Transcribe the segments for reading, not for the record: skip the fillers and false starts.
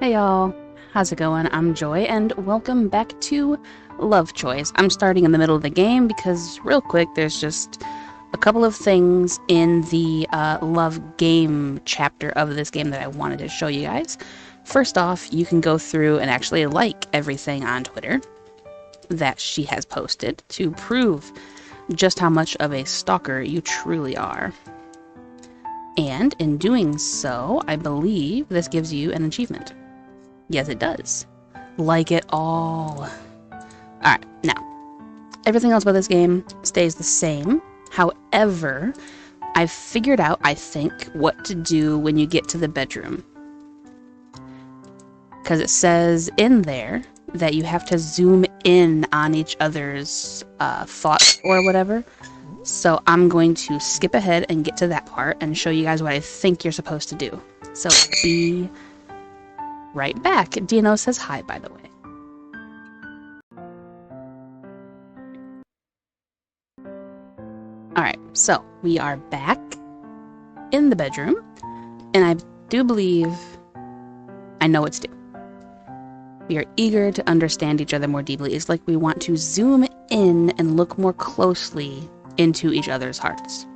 Hey y'all, how's it going? I'm Joy, and welcome back to LoveChoice. I'm starting in the middle of the game because, real quick, there's just a couple of things in the love game chapter of this game that I wanted to show you guys. First off, you can go through and actually like everything on Twitter that she has posted to prove just how much of a stalker you truly are. And in doing so, I believe this gives you an achievement. Yes, it does. Like it all. Alright, now, everything else about this game stays the same. However, I've figured out, I think, what to do when you get to the bedroom. Because it says in there that you have to zoom in on each other's thoughts or whatever. So I'm going to skip ahead and get to that part and show you guys what I think you're supposed to do. So be right back. Dino says hi, by the way. Alright, so we are back in the bedroom, and I do believe I know what to do. We are eager to understand each other more deeply. It's like we want to zoom in and look more closely into each other's hearts.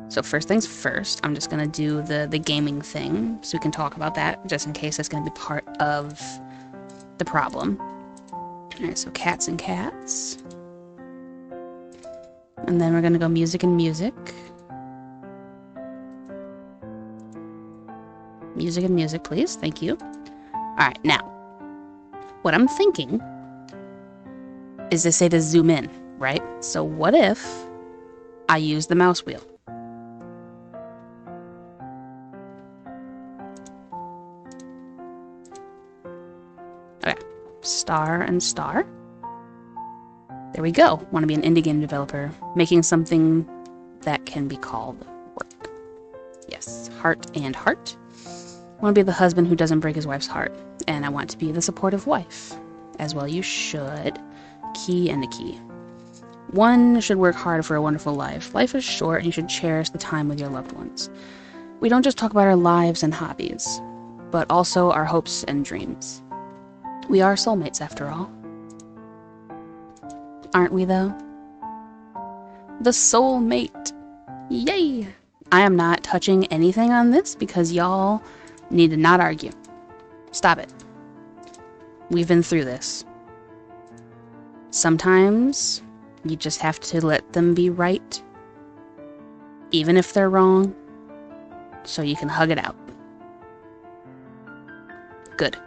So first things first, I'm just going to do the gaming thing so we can talk about that just in case that's going to be part of the problem. Alright, so cats and cats. And then we're going to go music and music. Music and music, please. Thank you. Alright, now, what I'm thinking is to say to zoom in, right? So what if I use the mouse wheel? Okay, star and star. There we go. Want to be an indie game developer, making something that can be called work. Yes, heart and heart. I want to be the husband who doesn't break his wife's heart, and I want to be the supportive wife. As well, you should. Key and a key. One should work hard for a wonderful life. Life is short, and you should cherish the time with your loved ones. We don't just talk about our lives and hobbies, but also our hopes and dreams. We are soulmates, after all. Aren't we, though? The soulmate! Yay! I am not touching anything on this because y'all need to not argue. Stop it. We've been through this. Sometimes you just have to let them be right, even if they're wrong, so you can hug it out. Good.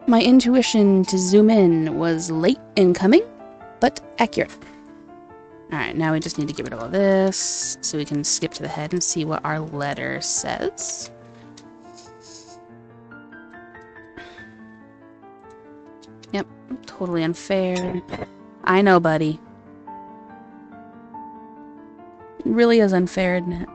My intuition to zoom in was late in coming, but accurate. Alright, now we just need to get rid of all this, so we can skip to the head and see what our letter says. Yep, totally unfair. I know, buddy. It really is unfair, isn't it?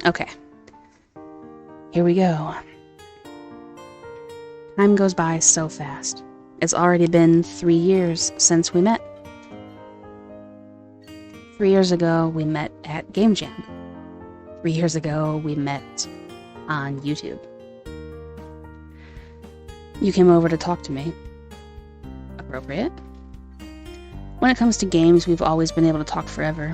Okay. Here we go. Time goes by so fast. It's already been 3 years since we met. 3 years ago, we met at Game Jam. 3 years ago, we met on YouTube. You came over to talk to me. Appropriate. When it comes to games, we've always been able to talk forever.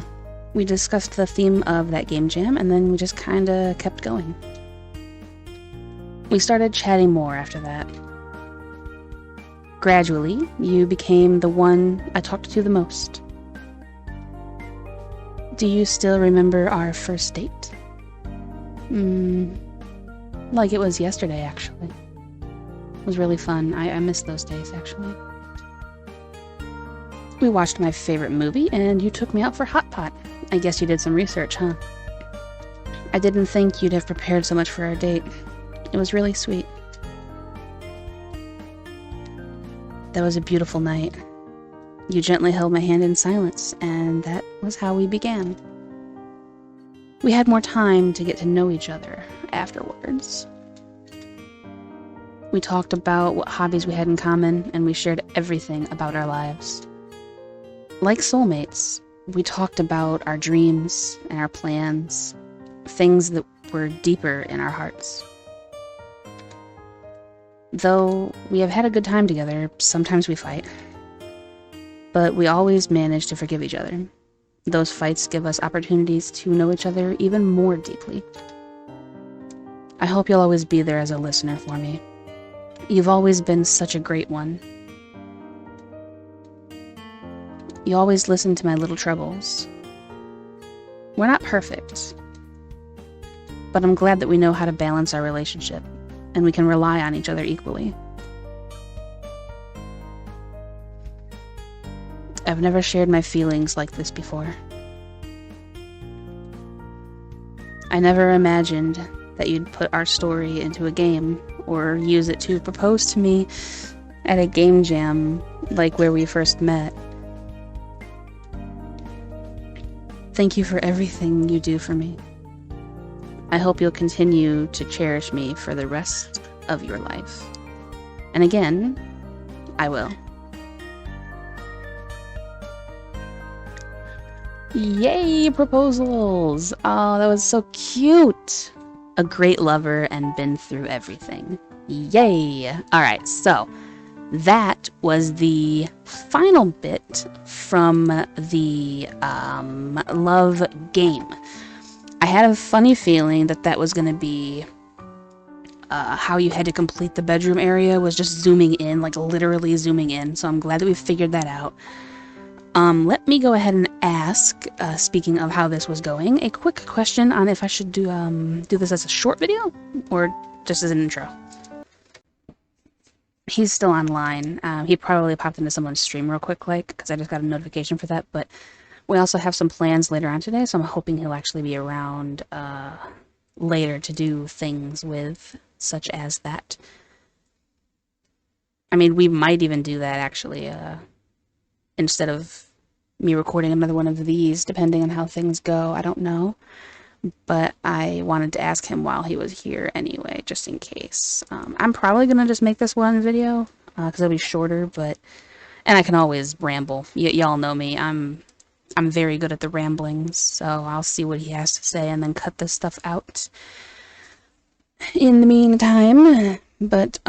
We discussed the theme of that game jam, and then we just kinda kept going. We started chatting more after that. Gradually, you became the one I talked to the most. Do you still remember our first date? Like it was yesterday, actually. It was really fun. I miss those days, actually. We watched my favorite movie, and you took me out for Hot Pot. I guess you did some research, huh? I didn't think you'd have prepared so much for our date. It was really sweet. That was a beautiful night. You gently held my hand in silence, and that was how we began. We had more time to get to know each other afterwards. We talked about what hobbies we had in common, and we shared everything about our lives. Like soulmates, we talked about our dreams and our plans, things that were deeper in our hearts. Though we have had a good time together, sometimes we fight. But we always manage to forgive each other. Those fights give us opportunities to know each other even more deeply. I hope you'll always be there as a listener for me. You've always been such a great one. You always listen to my little troubles. We're not perfect, but I'm glad that we know how to balance our relationship, and we can rely on each other equally. I've never shared my feelings like this before. I never imagined that you'd put our story into a game or use it to propose to me at a game jam like where we first met. Thank you for everything you do for me. I hope you'll continue to cherish me for the rest of your life. And again, I will. Yay, proposals! Oh, that was so cute! A great lover and been through everything. Yay! Alright, so that was the final bit from the love game. I had a funny feeling that that was going to be how you had to complete the bedroom area was just zooming in, like literally zooming in, so I'm glad that we figured that out. Let me go ahead and ask, speaking of how this was going, a quick question on if I should do this as a short video or just as an intro. He's still online. He probably popped into someone's stream real quick, because I just got a notification for that, but we also have some plans later on today, so I'm hoping he'll actually be around later to do things with, such as that. I mean, we might even do that, actually, instead of me recording another one of these, depending on how things go. I don't know. But I wanted to ask him while he was here anyway, just in case. I'm probably going to just make this one video, because it'll be shorter, and I can always ramble. Y'all know me. I'm very good at the ramblings, so I'll see what he has to say and then cut this stuff out in the meantime. But,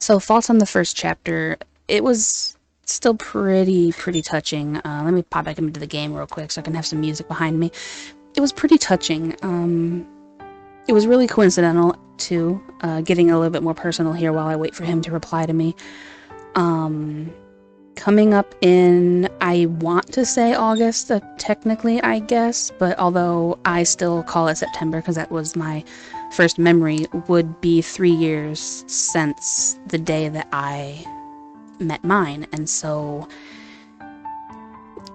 so thoughts on the first chapter. It was still pretty touching. Let me pop back into the game real quick so I can have some music behind me. It was pretty touching. It was really coincidental, too, getting a little bit more personal here while I wait for him to reply to me. Coming up in, I want to say August, technically, I guess, but although I still call it September because that was my first memory, would be 3 years since the day that I met mine, and so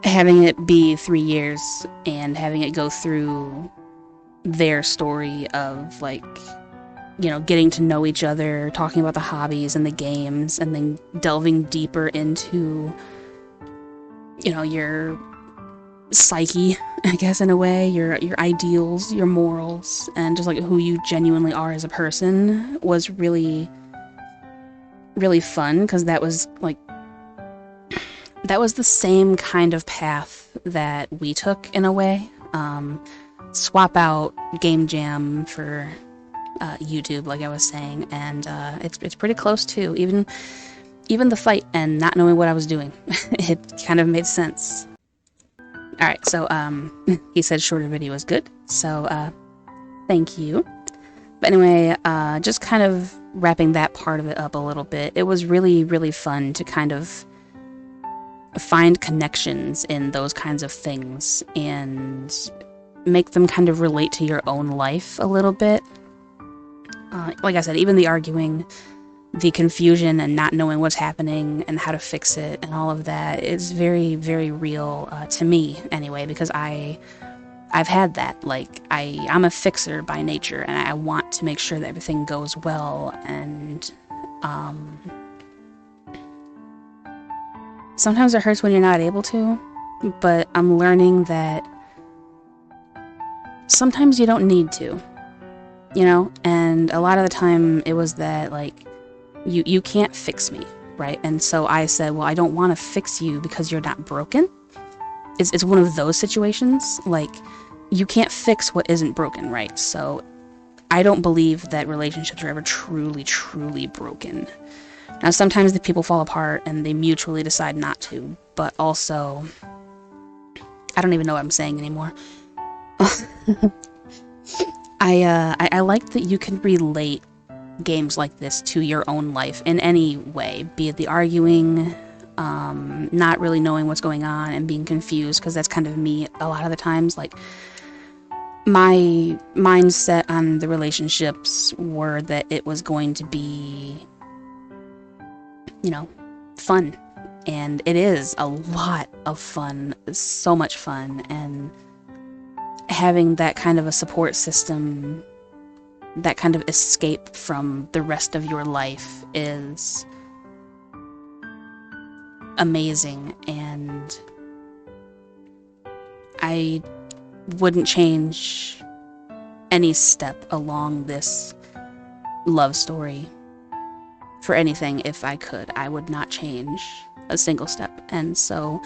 having it be 3 years and having it go through their story of, like, you know, getting to know each other, talking about the hobbies and the games, and then delving deeper into, you know, your psyche, I guess, in a way, your ideals, your morals, and just like who you genuinely are as a person was really fun, because that was like the same kind of path that we took in a way. Swap out game jam for YouTube, like I was saying, and it's pretty close too. Even the fight and not knowing what I was doing, it kind of made sense. All right, so he said shorter video is good, so thank you. But anyway, just kind of wrapping that part of it up a little bit. It was really fun to kind of find connections in those kinds of things and make them kind of relate to your own life a little bit. Like I said, even the arguing, the confusion and not knowing what's happening and how to fix it and all of that is very real to me anyway, because I've had that. Like, I'm a fixer by nature, and I want to make sure that everything goes well, and sometimes it hurts when you're not able to, but I'm learning that sometimes you don't need to, you know? And a lot of the time it was that, like, you can't fix me, right? And so I said, well, I don't want to fix you because you're not broken. It's one of those situations. Like, you can't fix what isn't broken, right? So I don't believe that relationships are ever truly, truly broken. Now, sometimes the people fall apart and they mutually decide not to, but also, I don't even know what I'm saying anymore. I like that you can relate games like this to your own life in any way, be it the arguing, not really knowing what's going on and being confused, because that's kind of me a lot of the times. Like, my mindset on the relationships were that it was going to be, you know, fun. And it is a lot of fun, so much fun, and having that kind of a support system, that kind of escape from the rest of your life is amazing, and I wouldn't change any step along this love story for anything. If I could, I would not change a single step. And so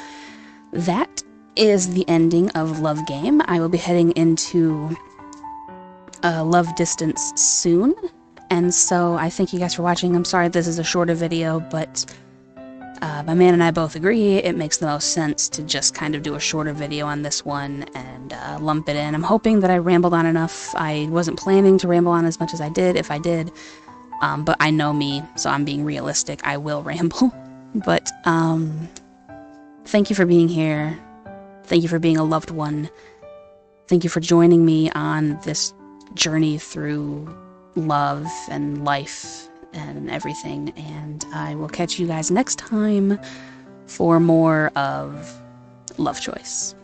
that is the ending of Love Game. I will be heading into Love Distance soon, and so I thank you guys for watching. I'm sorry this is a shorter video, but my man and I both agree it makes the most sense to just kind of do a shorter video on this one and lump it in. I'm hoping that I rambled on enough. I wasn't planning to ramble on as much as I did, if I did, but I know me, so I'm being realistic. I will ramble. But thank you for being here. Thank you for being a loved one. Thank you for joining me on this journey through love and life and everything, and I will catch you guys next time for more of Love Choice.